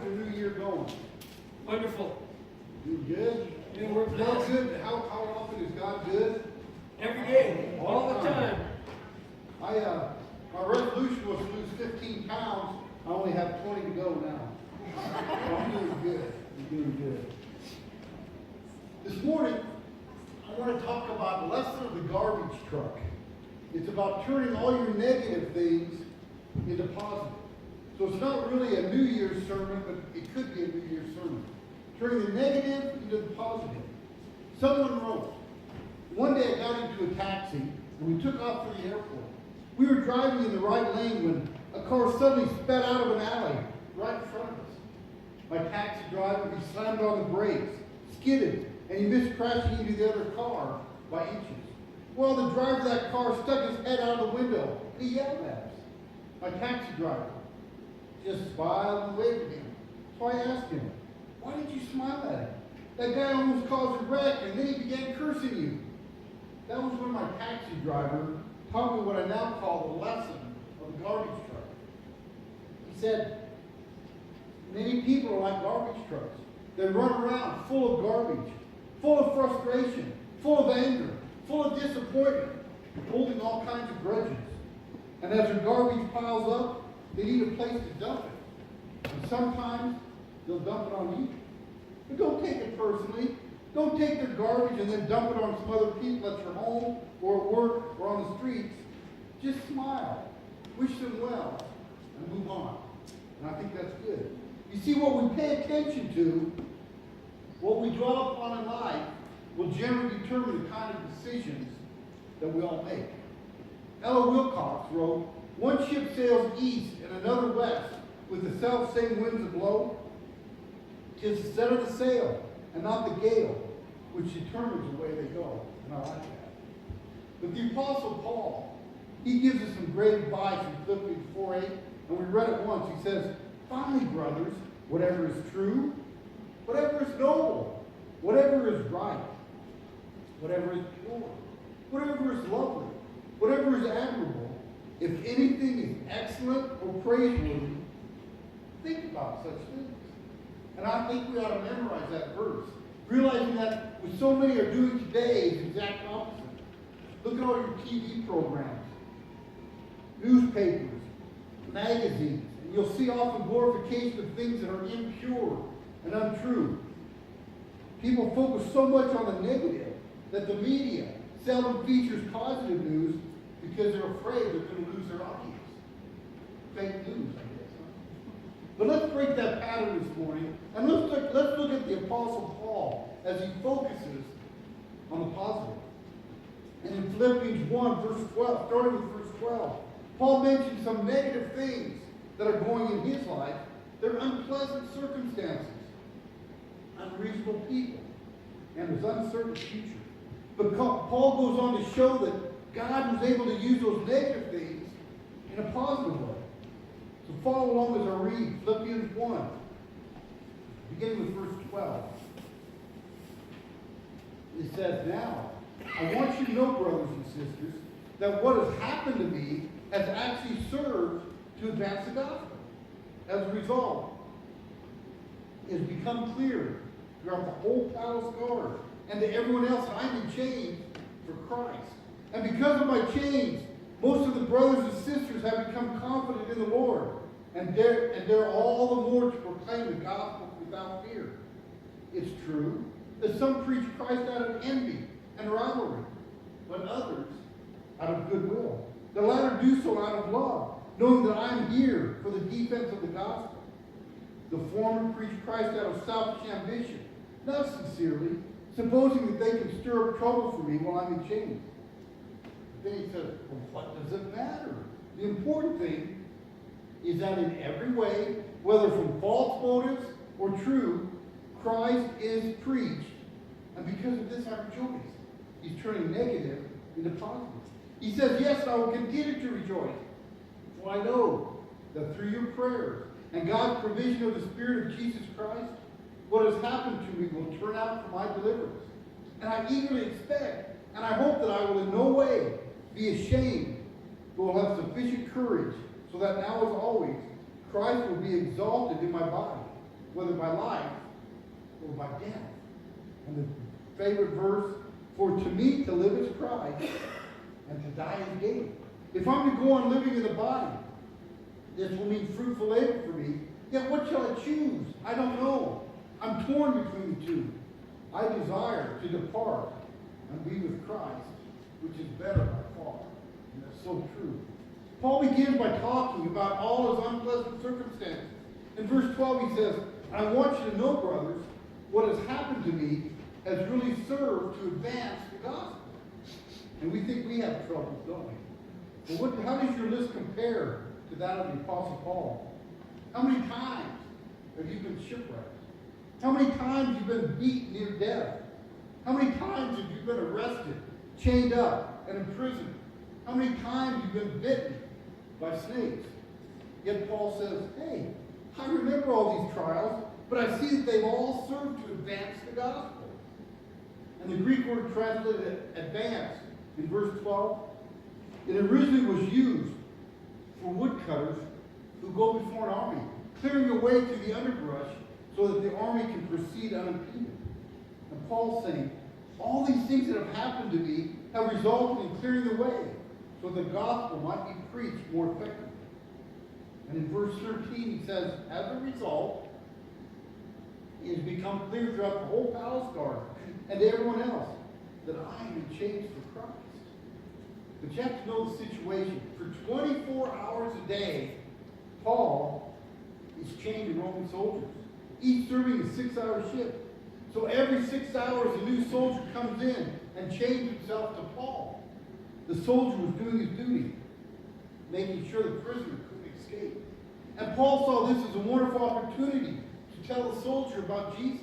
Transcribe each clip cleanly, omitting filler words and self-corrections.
your new year going? Wonderful. You good? Yeah, we're How blessed. good? How often is God good? Every day, all the time. My resolution was to lose 15 pounds. I only have 20 to go now. So I'm doing good. I'm doing good. This morning, I want to talk about the lesson of the garbage truck. It's about turning all your negative things into positive. So it's not really a New Year's sermon, but it could be a New Year's sermon. Turning the negative into the positive. Someone wrote, one day I got into a taxi and we took off for the airport. We were driving in the right lane when a car suddenly sped out of an alley right in front of us. My taxi driver, he slammed on the brakes, skidded, and he missed crashing into the other car by inches. Well, the driver of that car stuck his head out of the window and he yelled at us. My taxi driver just smiled and waved at him. So I asked him, why did you smile at him? That guy almost caused a wreck and then he began cursing you. That was when my taxi driver taught me what I now call the lesson of the garbage truck. He said, many people are like garbage trucks. They run around full of garbage, full of frustration, full of anger, full of disappointment, holding all kinds of grudges. And as their garbage piles up, they need a place to dump it. And sometimes they'll dump it on you. But don't take it personally. Don't take their garbage and then dump it on some other people at your home or at work or on the streets. Just smile, wish them well, and move on. And I think that's good. You see, what we pay attention to, what we dwell upon in life, will generally determine the kind of decisions that we all make. Ella Wilcox wrote, one ship sails east and another west with the self-same winds that blow. 'Tis the set of the sail and not the gale which determines the way they go. And I like that. But the Apostle Paul, he gives us some great advice in Philippians 4:8, and we read it once. He says, finally, brothers, whatever is true, whatever is noble, whatever is right, whatever is pure, whatever is lovely, whatever is admirable, if anything is excellent or praiseworthy, think about such things. And I think we ought to memorize that verse, realizing that what so many are doing today is the exact opposite. Look at all your TV programs, newspapers, magazines, and you'll see often glorification of things that are impure and untrue. People focus so much on the negative that the media seldom features positive news because they're afraid they're going to lose their audience. Fake news, I guess. But let's break that pattern this morning, and let's look at the Apostle Paul as he focuses on the positive. And in Philippians 1, verse 12, starting with verse 12, Paul mentions some negative things that are going in his life. They're unpleasant circumstances, unreasonable people, and his uncertain future. But Paul goes on to show that God was able to use those negative things in a positive way. So follow along as I read Philippians 1, beginning with verse 12. It says, now, I want you to know, brothers and sisters, that what has happened to me has actually served to advance the gospel. As a result, it has become clear throughout the whole palace guard and to everyone else that I'm in chains for Christ. And because of my chains, most of the brothers and sisters have become confident in the Lord and dare all the more to proclaim the gospel without fear. It's true that some preach Christ out of envy and rivalry, but others out of goodwill. The latter do so out of love, knowing that I'm here for the defense of the gospel. The former preach Christ out of selfish ambition, not sincerely, supposing that they can stir up trouble for me while I'm in chains. Then he says, well, what does it matter? The important thing is that in every way, whether from false motives or true, Christ is preached. And because of this, I rejoice. He's turning negative into positive. He says, yes, I will continue to rejoice. For I know that through your prayers and God's provision of the Spirit of Jesus Christ, what has happened to me will turn out for my deliverance. And I eagerly expect, and I hope that I will in no way be ashamed, but will have sufficient courage, so that now as always, Christ will be exalted in my body, by life or by death. And the favorite verse, for to me to live is Christ, and to die is gain. If I'm to go on living in the body, this will mean fruitful labor for me. Yet what shall I choose? I don't know. I'm torn between the two. I desire to depart and be with Christ, which is better by far. And that's so true. Paul begins by talking about all his unpleasant circumstances. In verse 12 he says, I want you to know, brothers, what has happened to me has really served to advance the gospel. And we think we have troubles, don't we? But how does your list compare to that of the Apostle Paul? How many times have you been shipwrecked? How many times have you been beaten near death? How many times have you been arrested, chained up, and imprisoned? How many times have you been bitten by snakes? Yet Paul says, hey, I remember all these trials, but I see that they've all served to advance the gospel. And the Greek word translated advance in verse 12, it originally was used for woodcutters who go before an army, clearing a way through the underbrush so that the army can proceed unimpeded. And Paul's saying, all these things that have happened to me have resulted in clearing the way so the gospel might be preached more effectively. And in verse 13 he says, as a result, it has become clear throughout the whole palace guard and to everyone else that I am in chains for Christ. But you have to know the situation. For 24 hours a day, Paul is chained to Roman soldiers, each serving a 6-hour shift. So every 6 hours, a new soldier comes in and chains himself to Paul. The soldier was doing his duty, making sure the prisoner couldn't escape. And Paul saw this as a wonderful opportunity to tell the soldier about Jesus.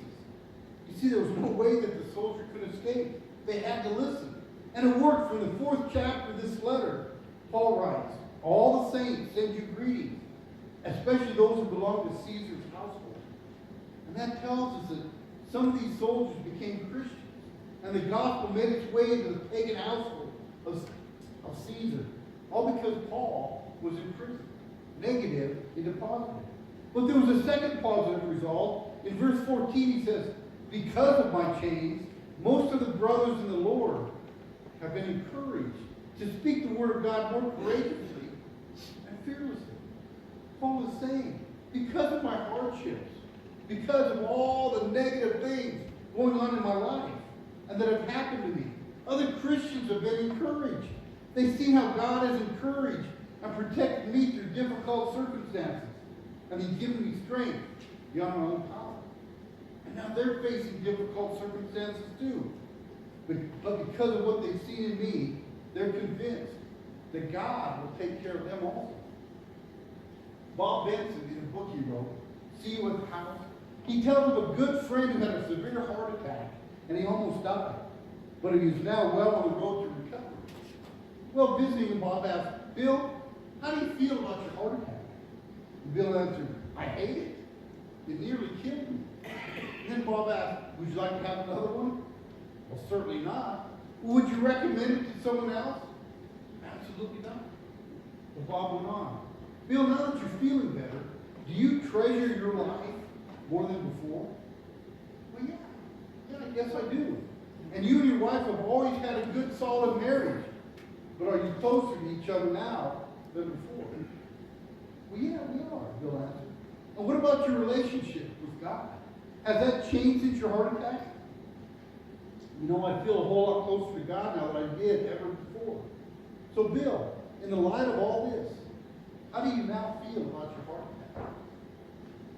You see, there was no way that the soldier could escape. They had to listen. And it worked. From the 4th chapter of this letter, Paul writes, all the saints send you greetings, especially those who belong to Caesar's household. And that tells us that some of these soldiers became Christians, and the gospel made its way into the pagan household of Caesar, all because Paul was in prison. Negative into positive. But there was a second positive result. In verse 14 he says, because of my chains, most of the brothers in the Lord have been encouraged to speak the word of God more courageously and fearlessly. Paul is saying, because of my hardships, because of all the negative things going on in my life and that have happened to me, other Christians have been encouraged. They've seen how God has encouraged and protected me through difficult circumstances. And he's given me strength beyond my own power. And now they're facing difficult circumstances too. But because of what they've seen in me, they're convinced that God will take care of them also. Bob Benson, in a book he wrote, See You at the House, he tells of a good friend who had a severe heart attack and he almost died. But he is now well on the road to recovery. Well, visiting him, Bob asked, Bill, how do you feel about your heart attack? And Bill answered, I hate it. It nearly killed me. And then Bob asked, would you like to have another one? Well, certainly not. Would you recommend it to someone else? Absolutely not. Well, Bob went on. Bill, now that you're feeling better, do you treasure your life more than before? Well, yeah, I guess I do. And you and your wife have always had a good, solid marriage. But are you closer to each other now than before? Well, yeah, we are, Bill answered. And what about your relationship with God? Has that changed since your heart attack? You know, I feel a whole lot closer to God now than I did ever before. So, Bill, in the light of all this, how do you now feel about your heart attack?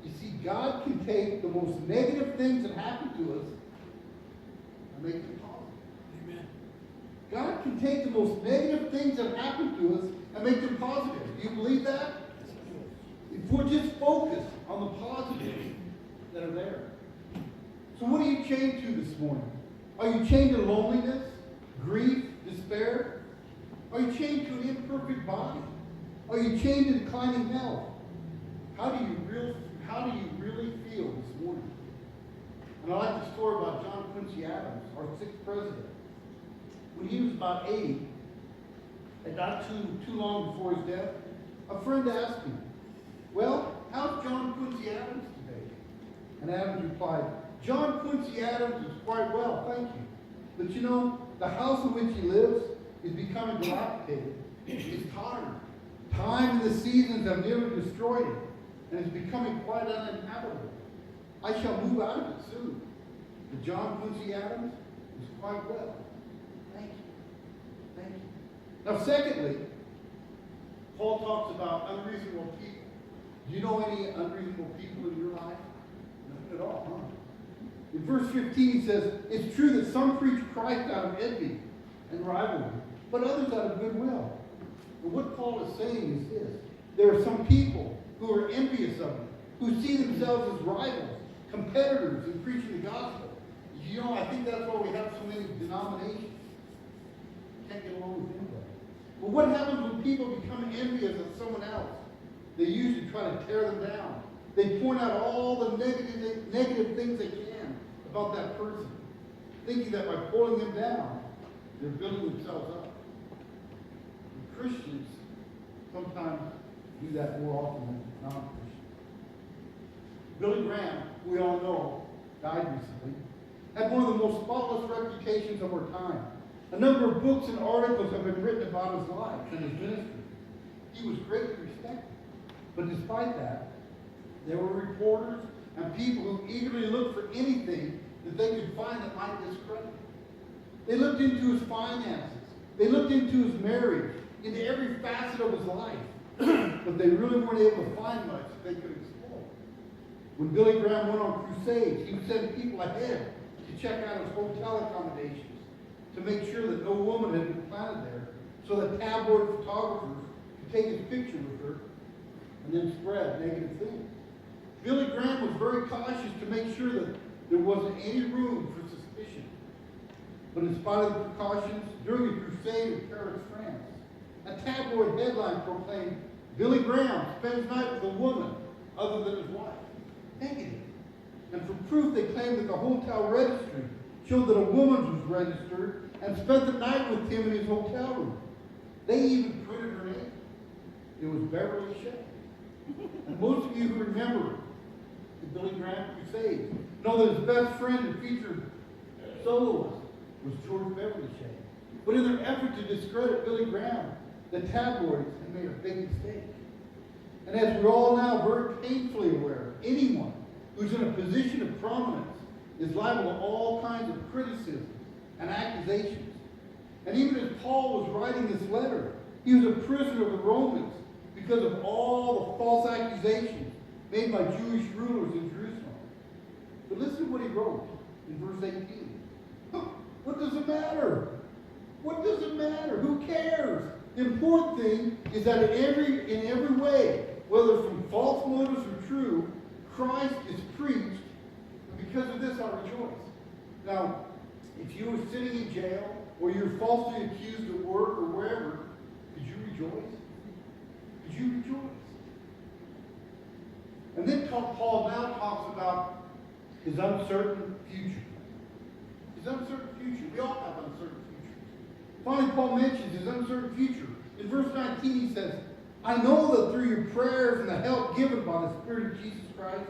You see, God can take the most negative things that happen to us and make them positive. Amen. God can take the most negative things that happen to us and make them positive. Do you believe that? If we're just focused on the positives that are there. So what are you chained to this morning? Are you chained to loneliness, grief, despair? Are you chained to an imperfect body? Are you chained to declining health? How do you really feel this morning? And I like the story about John Quincy Adams, our 6th president. When he was about 80, and not too long before his death, a friend asked him, well, how's John Quincy Adams today? And Adams replied, John Quincy Adams is quite well, thank you. But you know, the house in which he lives is becoming dilapidated. It's tottering. Time and the seasons have nearly destroyed it, and it's becoming quite uninhabitable. I shall move out of it soon. But John Quincy Adams is quite well. Thank you. Thank you. Now, secondly, Paul talks about unreasonable people. Do you know any unreasonable people in your life? Nothing at all, huh? In verse 15 he says, it's true that some preach Christ out of envy and rivalry, but others out of goodwill. And what Paul is saying is this. There are some people who are envious of him, who see themselves as rivals, competitors in preaching the gospel. You know, I think that's why we have so many denominations. Can't get along with anybody. But what happens when people become envious of someone else? They usually try to tear them down. They point out all the negative things they can about that person, thinking that by pulling them down, they're building themselves up. And Christians sometimes do that more often than non-Christians. Billy Graham, we all know, died recently, had one of the most spotless reputations of our time. A number of books and articles have been written about his life and his ministry. He was greatly respected. But despite that, there were reporters and people who eagerly looked for anything that they could find that might discredit him. They looked into his finances. They looked into his marriage, into every facet of his life. But they really weren't able to find much that they could explore. When Billy Graham went on crusades, he would send people ahead to check out his hotel accommodations, to make sure that no woman had been planted there, so that tabloid photographers could take his picture with her and then spread negative things. Billy Graham was very cautious to make sure that there wasn't any room for suspicion. But in spite of the precautions, during the crusade in Paris, France, a tabloid headline proclaimed, Billy Graham spends night with a woman other than his wife. Negative. And for proof, they claimed that the hotel registry showed that a woman was registered and spent the night with him in his hotel room. They even printed her name. It was Beverly Shea. And most of you who remember the Billy Graham crusade know that his best friend and featured soloist was George Beverly Shea. But in their effort to discredit Billy Graham, the tabloids had made a big mistake. And as we're all now very painfully aware, anyone who's in a position of prominence is liable to all kinds of criticism and accusations. And even as Paul was writing this letter, he was a prisoner of the Romans because of all the false accusations made by Jewish rulers in Jerusalem. But listen to what he wrote in verse 18. What does it matter? What does it matter? Who cares? The important thing is that in every way, whether from false motives or true, Christ is preached, and because of this I rejoice. Now, if you were sitting in jail, or you're falsely accused at work or wherever, could you rejoice? Could you rejoice? And then Paul now talks about his uncertain future. His uncertain future. We all have uncertain futures. Finally, Paul mentions his uncertain future. In verse 19 he says, I know that through your prayers and the help given by the Spirit of Jesus Christ,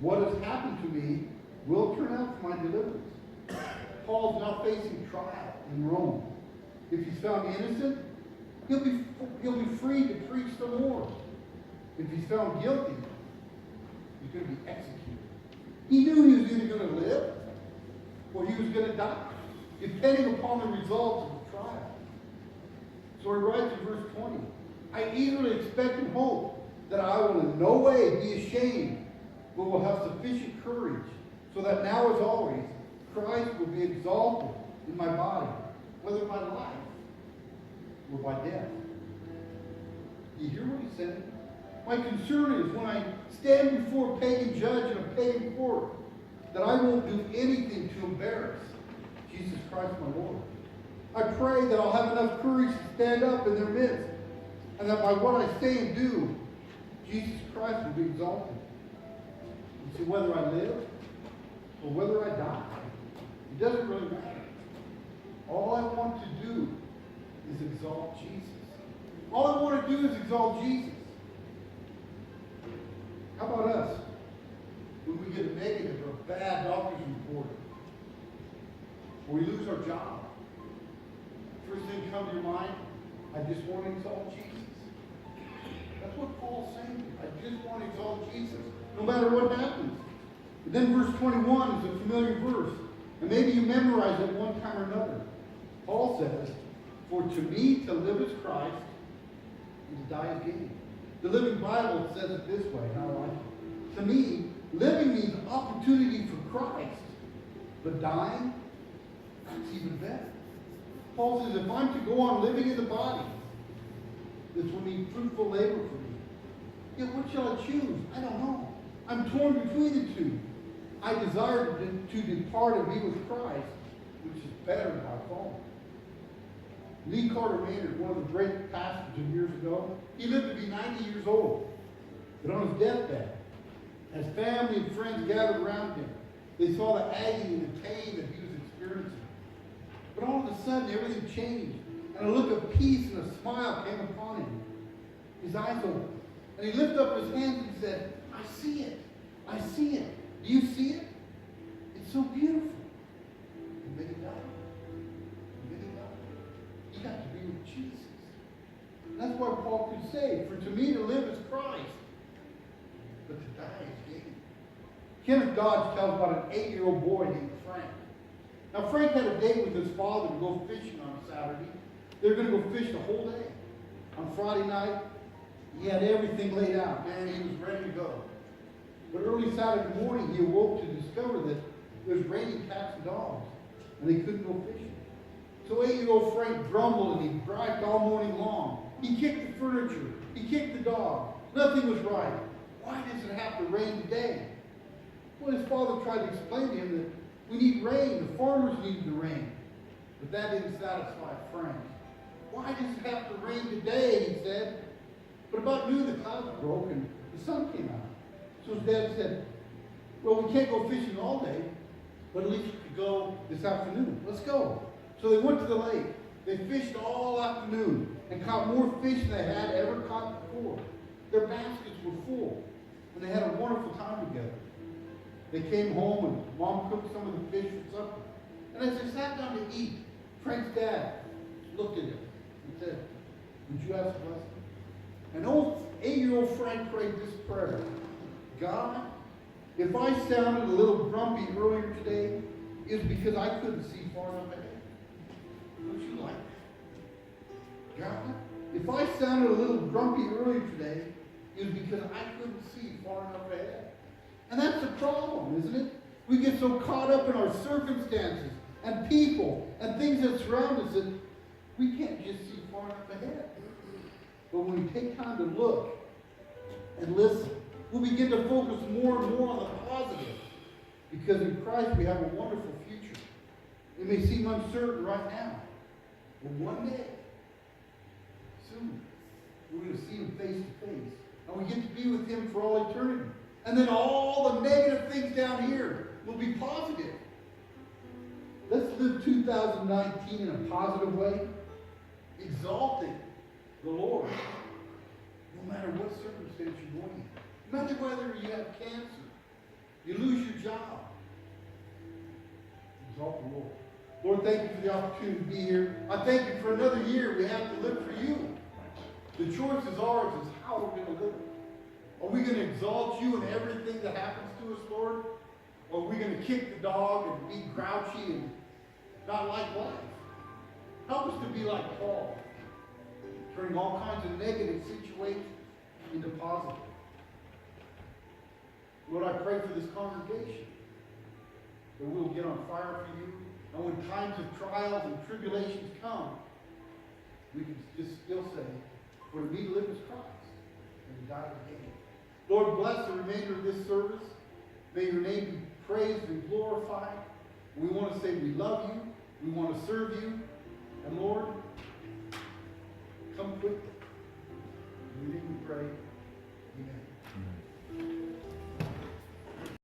what has happened to me will turn out for my deliverance. Paul's now facing trial in Rome. If he's found innocent, he'll be free to preach some more. If he's found guilty, he's going to be executed. He knew he was either going to live or he was going to die, depending upon the results of the trial. So he writes in verse 20, I eagerly expect and hope that I will in no way be ashamed, but will have sufficient courage, so that now as always, Christ will be exalted in my body, whether by life or by death. Do you hear what he's saying? My concern is when I stand before a pagan judge in a pagan court, that I won't do anything to embarrass Jesus Christ my Lord. I pray that I'll have enough courage to stand up in their midst, and that by what I say and do, Jesus Christ will be exalted. You see, whether I live or whether I die, it doesn't really matter. All I want to do is exalt Jesus. All I want to do is exalt Jesus. How about us? When we we get a negative or a bad doctor's report, or we lose our job. First thing comes to your mind, I just want to exalt Jesus. That's what Paul's saying. I just want to exalt Jesus, no matter what happens. And then verse 21 is a familiar verse. And maybe you memorize it one time or another. Paul says, for to me to live is Christ, and to die is gain. The Living Bible says it this way, and I like it. To me, living means opportunity for Christ. But dying, that's even better. Paul says, if I'm to go on living in the body, this will mean fruitful labor for me. Yet what shall I choose? I don't know. I'm torn between the two. I desire to depart and be with Christ, which is better than I fall. Lee Carter Maynard, one of the great pastors of years ago, he lived to be 90 years old. But on his deathbed, as family and friends gathered around him, they saw the agony and the pain that he was experiencing. But all of a sudden, everything changed. And a look of peace and a smile came upon him. His eyes opened. And he lifted up his hands and said, I see it. I see it. Do you see it? It's so beautiful. And then he died. And then he died. He got to be with Jesus. And that's why Paul could say, for to me to live is Christ, but to die is gain. Kenneth Dodge tells about an 8-year-old boy named Frank. Now, Frank had a date with his father to go fishing on Saturday. They were going to go fish the whole day. On Friday night, he had everything laid out. Man, he was ready to go. But early Saturday morning, he awoke to discover that it was raining cats and dogs, and they couldn't go fishing. So 8-year-old Frank grumbled, and he griped all morning long. He kicked the furniture. He kicked the dog. Nothing was right. Why does it have to rain today? Well, his father tried to explain to him that we need rain. The farmers needed the rain. But that didn't satisfy Frank. Why does it have to rain today, he said. But about noon, the clouds broke and the sun came out. So his dad said, well, we can't go fishing all day, but at least we could go this afternoon. Let's go. So they went to the lake. They fished all afternoon and caught more fish than they had ever caught before. Their baskets were full, and they had a wonderful time together. They came home, and Mom cooked some of the fish for supper. And as they sat down to eat, Frank's dad looked at him and said, would you ask a blessing? And old 8-year-old Frank prayed this prayer. God, if I sounded a little grumpy earlier today, it's because I couldn't see far enough ahead. Don't you like that? God, if I sounded a little grumpy earlier today, it was because I couldn't see far enough ahead. And that's the problem, isn't it? We get so caught up in our circumstances and people and things that surround us that we can't just see far enough ahead. But when we take time to look and listen, we'll begin to focus more and more on the positive. Because in Christ we have a wonderful future. It may seem uncertain right now, but one day, soon, we're going to see him face to face. And we get to be with him for all eternity. And then all the negative things down here will be positive. Let's live 2019 in a positive way, exalting the Lord, no matter what circumstance you're going in. No matter whether you have cancer, you lose your job. Exalt the Lord. Lord, thank you for the opportunity to be here. I thank you for another year we have to live for you. The choice is ours is how we're going to live. Are we going to exalt you in everything that happens to us, Lord? Or are we going to kick the dog and be grouchy and not like life? Help us to be like Paul, turning all kinds of negative situations into positive. Lord, I pray for this congregation that we'll get on fire for you. And when times of trials and tribulations come, we can just still say, for to me to live is Christ, and to die is gain. Lord, bless the remainder of this service. May your name be praised and glorified. We want to say we love you. We want to serve you. And Lord, come quickly. In your name we pray. Amen.